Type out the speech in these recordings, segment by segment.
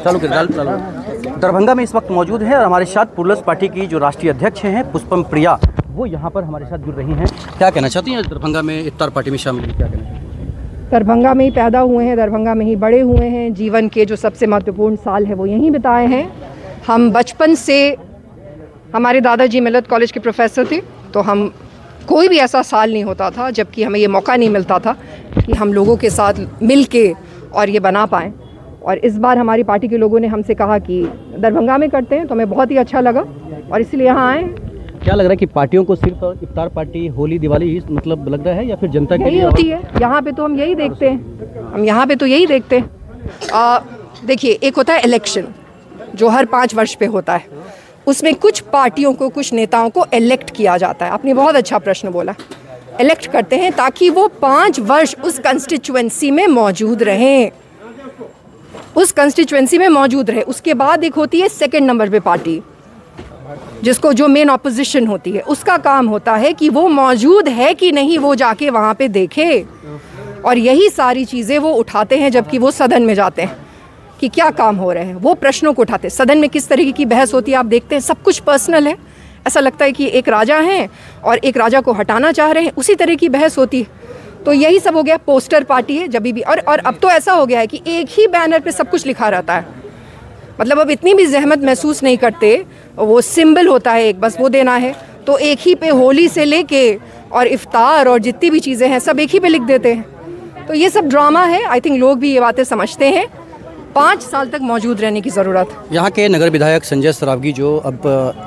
चालू कर। दरभंगा में इस वक्त मौजूद है और हमारे साथ प्लूरल्स पार्टी की जो राष्ट्रीय अध्यक्ष हैं पुष्पम प्रिया, वो यहाँ पर हमारे साथ जुड़ रही हैं। क्या कहना चाहती हैं दरभंगा में इफ्तार पार्टी में शामिल हुई, क्या कहना चाहती हैं? दरभंगा में ही पैदा हुए हैं, दरभंगा में ही बड़े हुए हैं, जीवन के जो सबसे महत्वपूर्ण साल है वो यहीं बिताए हैं। हम बचपन से, हमारे दादाजी मिलत कॉलेज के प्रोफेसर थे, तो हम कोई भी ऐसा साल नहीं होता था जबकि हमें ये मौका नहीं मिलता था कि हम लोगों के साथ मिल के और ये बना पाएँ। और इस बार हमारी पार्टी के लोगों ने हमसे कहा कि दरभंगा में करते हैं, तो हमें बहुत ही अच्छा लगा और इसलिए यहाँ आए। क्या लग रहा है कि पार्टियों को सिर्फ इफ्तार पार्टी, होली, दिवाली ही मतलब लग रहा है या फिर जनता के यही होती है? यहाँ पे तो हम यही देखते हैं, हम यहाँ पे तो यही देखते हैं। देखिए, एक होता है इलेक्शन जो हर 5 वर्ष पे होता है, उसमें कुछ पार्टियों को, कुछ नेताओं को इलेक्ट किया जाता है। आपने बहुत अच्छा प्रश्न बोला। इलेक्ट करते हैं ताकि वो 5 वर्ष उस कंस्टिट्यूएंसी में मौजूद रहें, उस कंस्टिट्यूएंसी में मौजूद रहे। उसके बाद एक होती है सेकंड नंबर पे पार्टी, जिसको जो मेन ऑपोजिशन होती है, उसका काम होता है कि वो मौजूद है कि नहीं वो जाके वहाँ पे देखे, और यही सारी चीज़ें वो उठाते हैं जबकि वो सदन में जाते हैं कि क्या काम हो रहे हैं। वो प्रश्नों को उठाते हैं। सदन में किस तरीके की बहस होती है आप देखते हैं, सब कुछ पर्सनल है। ऐसा लगता है कि एक राजा हैं और एक राजा को हटाना चाह रहे हैं, उसी तरह की बहस होती है। तो यही सब हो गया। पोस्टर पार्टी है जब भी, और अब तो ऐसा हो गया है कि एक ही बैनर पे सब कुछ लिखा रहता है। मतलब अब इतनी भी जहमत महसूस नहीं करते, वो सिंबल होता है एक, बस वो देना है। तो एक ही पे होली से लेके और इफ्तार और जितनी भी चीज़ें हैं सब एक ही पे लिख देते हैं। तो ये सब ड्रामा है। आई थिंक लोग भी ये बातें समझते हैं। 5 साल तक मौजूद रहने की ज़रूरत। यहाँ के नगर विधायक संजय सरावगी जो अब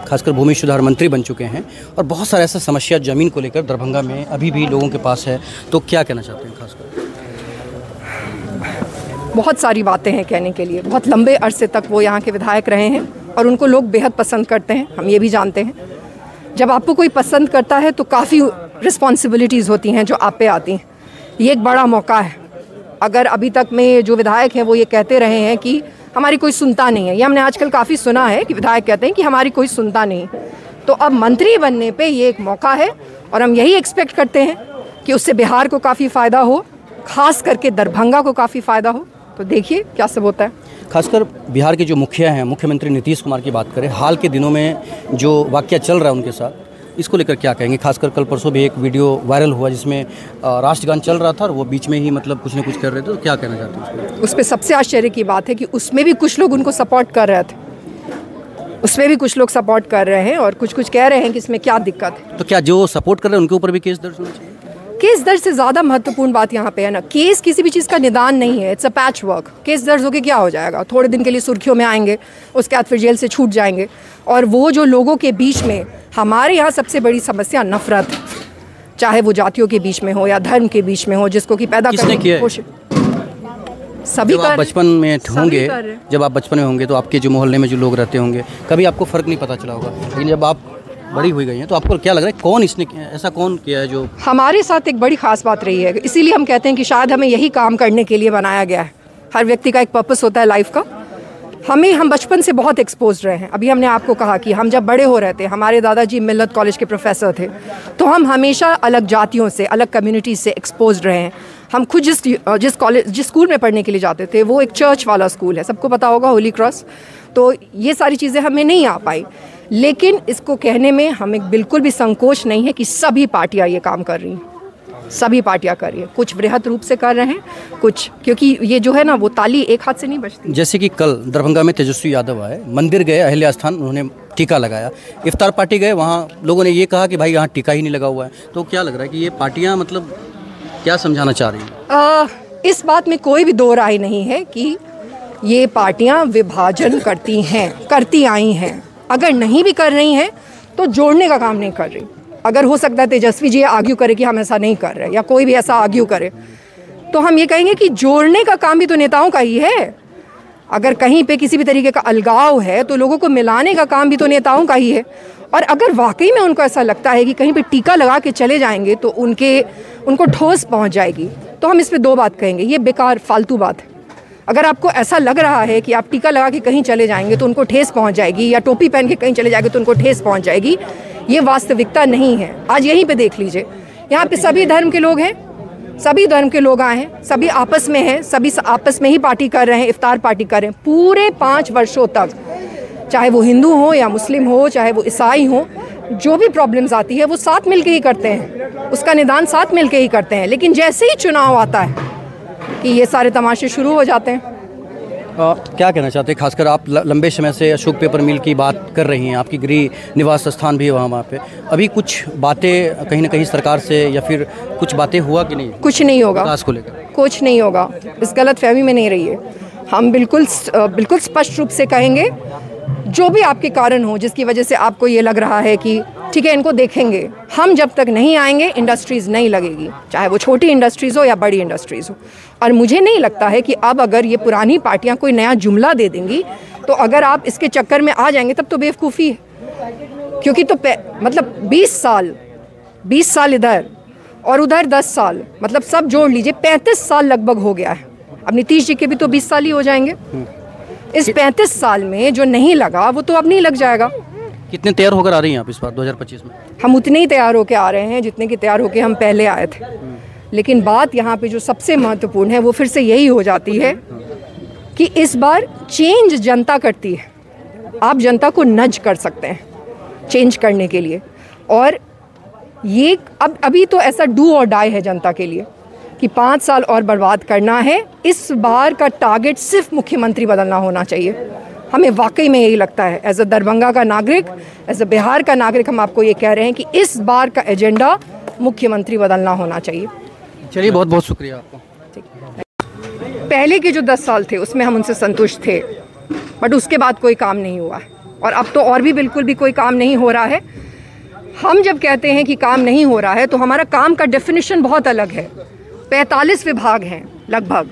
खासकर भूमि सुधार मंत्री बन चुके हैं, और बहुत सारा ऐसा समस्या ज़मीन को लेकर दरभंगा में अभी भी लोगों के पास है, तो क्या कहना चाहते हैं? खासकर बहुत सारी बातें हैं कहने के लिए। बहुत लंबे अरसे तक वो यहाँ के विधायक रहे हैं और उनको लोग बेहद पसंद करते हैं, हम ये भी जानते हैं। जब आपको कोई पसंद करता है तो काफ़ी रिस्पॉन्सिबिलिटीज़ होती हैं जो आप पे आती हैं। ये एक बड़ा मौका है। अगर अभी तक में जो विधायक हैं वो ये कहते रहे हैं कि हमारी कोई सुनता नहीं है, ये हमने आजकल काफ़ी सुना है कि विधायक कहते हैं कि हमारी कोई सुनता नहीं, तो अब मंत्री बनने पे ये एक मौका है और हम यही एक्सपेक्ट करते हैं कि उससे बिहार को काफ़ी फ़ायदा हो, खास करके दरभंगा को काफ़ी फ़ायदा हो। तो देखिए क्या सब होता है। खासकर बिहार के जो मुखिया हैं, मुख्यमंत्री नीतीश कुमार की बात करें, हाल के दिनों में जो वाकया चल रहा है उनके साथ, इसको लेकर क्या कहेंगे? खासकर कल परसों भी एक वीडियो वायरल हुआ जिसमें राष्ट्रगान चल रहा था और वो बीच में ही मतलब कुछ न कुछ कर रहे थे, तो क्या कहना चाहते हैं उस पर? सबसे आश्चर्य की बात है कि उसमें भी कुछ लोग उनको सपोर्ट कर रहे थे, उसमें भी कुछ लोग सपोर्ट कर रहे हैं और कुछ कह रहे हैं कि इसमें क्या दिक्कत है। तो क्या जो सपोर्ट कर रहे हैं उनके ऊपर भी केस दर्ज होना चाहिए? केस दर्ज से ज़्यादा महत्वपूर्ण बात यहाँ पे है ना, केस किसी भी चीज़ का निदान नहीं है। It's a patch work. Case दर्ज होके क्या हो जाएगा? थोड़े दिन के लिए सुर्खियों में आएंगे, उसके बाद फिर जेल से छूट जाएंगे। और वो जो लोगों के बीच में, हमारे यहाँ सबसे बड़ी समस्या नफरत, चाहे वो जातियों के बीच में हो या धर्म के बीच में हो, जिसको कि पैदा करने की कोशिश सभी कर। बचपन में होंगे, जब आप बचपन में होंगे तो आपके जो मोहल्ले में जो लोग रहते होंगे, कभी आपको फ़र्क नहीं पता चला होगा, लेकिन जब आप बड़ी हुई गई हैं तो आपको क्या लग रहा है कौन इसने ऐसा कौन किया है जो हमारे साथ एक बड़ी ख़ास बात रही है? इसीलिए हम कहते हैं कि शायद हमें यही काम करने के लिए बनाया गया है। हर व्यक्ति का एक पर्पस होता है लाइफ का। हम बचपन से बहुत एक्सपोज रहे हैं। अभी हमने आपको कहा कि हम जब बड़े हो रहे थे, हमारे दादाजी मिलत कॉलेज के प्रोफेसर थे, तो हम हमेशा अलग जातियों से, अलग कम्युनिटीज से एक्सपोज रहे हैं। हम खुद जिस स्कूल में पढ़ने के लिए जाते थे वो एक चर्च वाला स्कूल है, सबको पता होगा, होली क्रॉस। तो ये सारी चीज़ें हमें नहीं आ पाई, लेकिन इसको कहने में हमें बिल्कुल भी संकोच नहीं है कि सभी पार्टियां ये काम कर रही हैं, सभी पार्टियां कर रही हैं। कुछ वृहद रूप से कर रहे हैं, कुछ, क्योंकि ये जो है ना वो ताली एक हाथ से नहीं बजती। जैसे कि कल दरभंगा में तेजस्वी यादव आए, मंदिर गए, अहिल्या स्थान, उन्होंने टीका लगाया। इफ्तार पार्टी गए, वहाँ लोगों ने ये कहा कि भाई यहाँ टीका ही नहीं लगा हुआ है। तो क्या लग रहा है कि ये पार्टियाँ मतलब क्या समझाना चाह रही हैं? इस बात में कोई भी दो राय नहीं है कि ये पार्टियां विभाजन करती आई हैं। अगर नहीं भी कर रही हैं तो जोड़ने का काम नहीं कर रही। अगर हो सकता है तेजस्वी जी आर्ग्यू करे कि हम ऐसा नहीं कर रहे, या कोई भी ऐसा आर्ग्यू करे, तो हम ये कहेंगे कि जोड़ने का काम भी तो नेताओं का ही है। अगर कहीं पे किसी भी तरीके का अलगाव है तो लोगों को मिलाने का काम भी तो नेताओं का ही है। और अगर वाकई में उनको ऐसा लगता है कि कहीं पे टीका लगा के चले जाएंगे तो उनको ठोस पहुंच जाएगी, तो हम इस पे दो बात कहेंगे, ये बेकार फालतू बात है। अगर आपको ऐसा लग रहा है कि आप टीका लगा के कहीं चले जाएंगे तो उनको ठेस पहुंच जाएगी, या टोपी पहन के कहीं चले जाएंगे तो उनको ठेस पहुंच जाएगी, ये वास्तविकता नहीं है। आज यहीं पे देख लीजिए, यहाँ पे सभी धर्म के लोग हैं, सभी धर्म के लोग आए हैं, सभी आपस में हैं, सभी आपस में ही पार्टी कर रहे हैं, इफ्तार पार्टी कर रहे हैं। पूरे 5 वर्षों तक, चाहे वो हिंदू हो या मुस्लिम हो, चाहे वो ईसाई हो, जो भी प्रॉब्लम्स आती है वो साथ मिलके ही करते हैं, उसका निदान साथ मिलके ही करते हैं। लेकिन जैसे ही चुनाव आता है कि ये सारे तमाशे शुरू हो जाते हैं। क्या कहना चाहते हैं, खासकर आप लंबे समय से अशोक पेपर मिल की बात कर रही हैं, आपकी गृह निवास स्थान भी है वहाँ पे, अभी कुछ बातें कहीं ना कहीं सरकार से या फिर कुछ बातें हुआ कि नहीं? कुछ नहीं होगा, विकास को लेकर कुछ नहीं होगा, इस गलत फहमी में नहीं रहिए। हम बिल्कुल स्पष्ट रूप से कहेंगे, जो भी आपके कारण हो जिसकी वजह से आपको ये लग रहा है कि ठीक है इनको देखेंगे, हम जब तक नहीं आएंगे इंडस्ट्रीज़ नहीं लगेगी, चाहे वो छोटी इंडस्ट्रीज़ हो या बड़ी इंडस्ट्रीज़ हो। और मुझे नहीं लगता है कि अब अगर ये पुरानी पार्टियां कोई नया जुमला दे देंगी तो अगर आप इसके चक्कर में आ जाएंगे तब तो बेवकूफ़ी है। क्योंकि तो मतलब 20 साल इधर और उधर 10 साल, मतलब सब जोड़ लीजिए 35 साल लगभग हो गया है। अब नीतीश जी के भी तो 20 साल ही हो जाएंगे। इस 35 साल में जो नहीं लगा वो तो अब नहीं लग जाएगा। कितने तैयार होकर आ रही हैं आप इस बार 2025 में? हम उतने ही तैयार होकर आ रहे हैं जितने की तैयार होकर हम पहले आए थे। लेकिन बात यहाँ पे जो सबसे महत्वपूर्ण है वो फिर से यही हो जाती है कि इस बार चेंज जनता करती है। आप जनता को नज कर सकते हैं चेंज करने के लिए, और ये अभी तो ऐसा डू और डाई है जनता के लिए कि 5 साल और बर्बाद करना है। इस बार का टारगेट सिर्फ मुख्यमंत्री बदलना होना चाहिए। हमें वाकई में यही लगता है, एज अ दरभंगा का नागरिक, एज अ बिहार का नागरिक, हम आपको ये कह रहे हैं कि इस बार का एजेंडा मुख्यमंत्री बदलना होना चाहिए। चलिए, बहुत बहुत शुक्रिया आपको। पहले के जो 10 साल थे उसमें हम उनसे संतुष्ट थे, बट उसके बाद कोई काम नहीं हुआ है, और अब तो और भी बिल्कुल भी कोई काम नहीं हो रहा है। हम जब कहते हैं कि काम नहीं हो रहा है तो हमारा काम का डेफिनेशन बहुत अलग है। 45 विभाग हैं, लगभग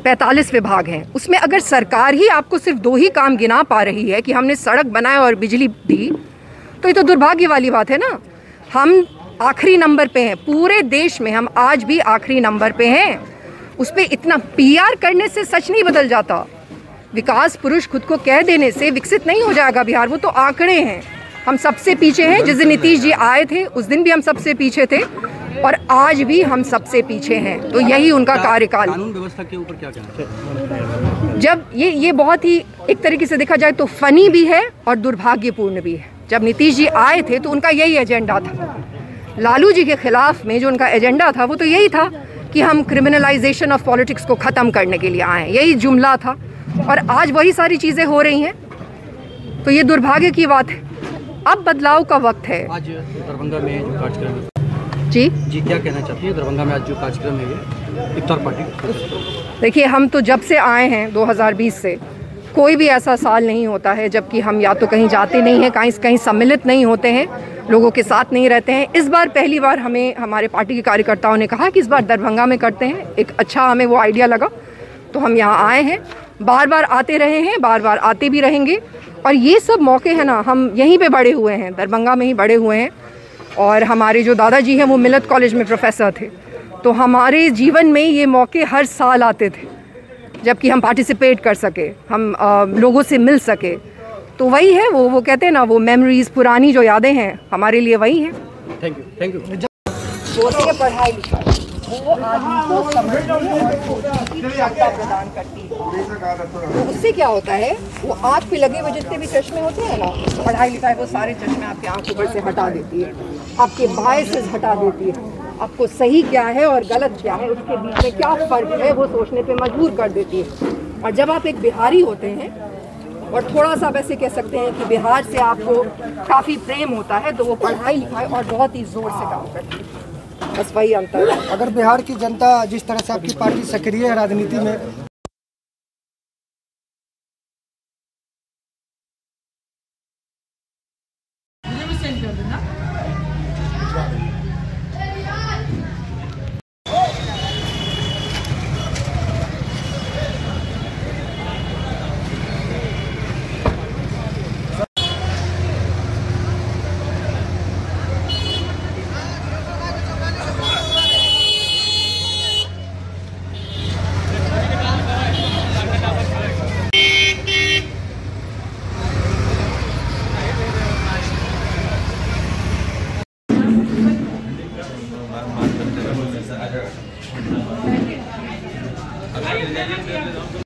45 विभाग हैं, उसमें अगर सरकार ही आपको सिर्फ 2 ही काम गिना पा रही है कि हमने सड़क बनाया और बिजली दी, तो ये तो दुर्भाग्य वाली बात है ना। हम आखिरी नंबर पे हैं, पूरे देश में हम आज भी आखिरी नंबर पे हैं। उस पर इतना PR करने से सच नहीं बदल जाता। विकास पुरुष खुद को कह देने से विकसित नहीं हो जाएगा बिहार, वो तो आंकड़े हैं। हम सबसे पीछे हैं। जिस दिन नीतीश जी आए थे उस दिन भी हम सबसे पीछे थे, और आज भी हम सबसे पीछे हैं। तो यही उनका कार्यकाल। कानून व्यवस्था के ऊपर क्या कहना है? जब ये बहुत ही एक तरीके से देखा जाए तो फनी भी है और दुर्भाग्यपूर्ण भी है। जब नीतीश जी आए थे तो उनका यही एजेंडा था। लालू जी के खिलाफ में जो उनका एजेंडा था वो तो यही था कि हम क्रिमिनलाइजेशन ऑफ पॉलिटिक्स को ख़त्म करने के लिए आए, यही जुमला था। और आज वही सारी चीज़ें हो रही हैं, तो ये दुर्भाग्य की बात है। अब बदलाव का वक्त है। आज दरभंगा में जो कार्यक्रम जी क्या कहना चाहती है? दरभंगा में आज जो कार्यक्रम है इफ्तार पार्टी, देखिए, हम तो जब से आए हैं 2020 से, कोई भी ऐसा साल नहीं होता है जबकि हम या तो कहीं जाते नहीं हैं, कहीं सम्मिलित नहीं होते हैं, लोगों के साथ नहीं रहते हैं। इस बार पहली बार हमें हमारे पार्टी के कार्यकर्ताओं ने कहा कि इस बार दरभंगा में करते हैं। एक अच्छा हमें वो आइडिया लगा, तो हम यहाँ आए हैं। बार बार आते रहे हैं, बार बार आते भी रहेंगे। और ये सब मौके हैं ना, हम यहीं पे बड़े हुए हैं, दरभंगा में ही बड़े हुए हैं। और हमारे जो दादाजी हैं वो मिलत कॉलेज में प्रोफेसर थे, तो हमारे जीवन में ये मौके हर साल आते थे जबकि हम पार्टिसिपेट कर सके, हम लोगों से मिल सके। तो वही है, वो कहते हैं ना, वो मेमोरीज, पुरानी जो यादें हैं हमारे लिए वही हैं। Thank you. बोलते हैं पढ़ाई लिखाई, वो आदमी को समझने और सोचने की क्षमता प्रदान करती है। तो उससे क्या होता है, वो आँख पे लगे हुए जितने भी चश्मे होते हैं ना, पढ़ाई लिखाई वो सारे चश्मे आपके आँख ऊपर से हटा देती है, आपके बायसेस हटा देती है, आपको सही क्या है और गलत क्या है, उसके बीच में क्या फ़र्क है वो सोचने पे मजबूर कर देती है। और जब आप एक बिहारी होते हैं और थोड़ा सा वैसे कह सकते हैं कि बिहार से आपको काफ़ी प्रेम होता है, तो वो पढ़ाई लिखाई और बहुत ही ज़ोर से काम करती है। बस वही अंतर है। अगर बिहार की जनता जिस तरह से आपकी पार्टी सक्रिय है राजनीति में, सेंड कर देना।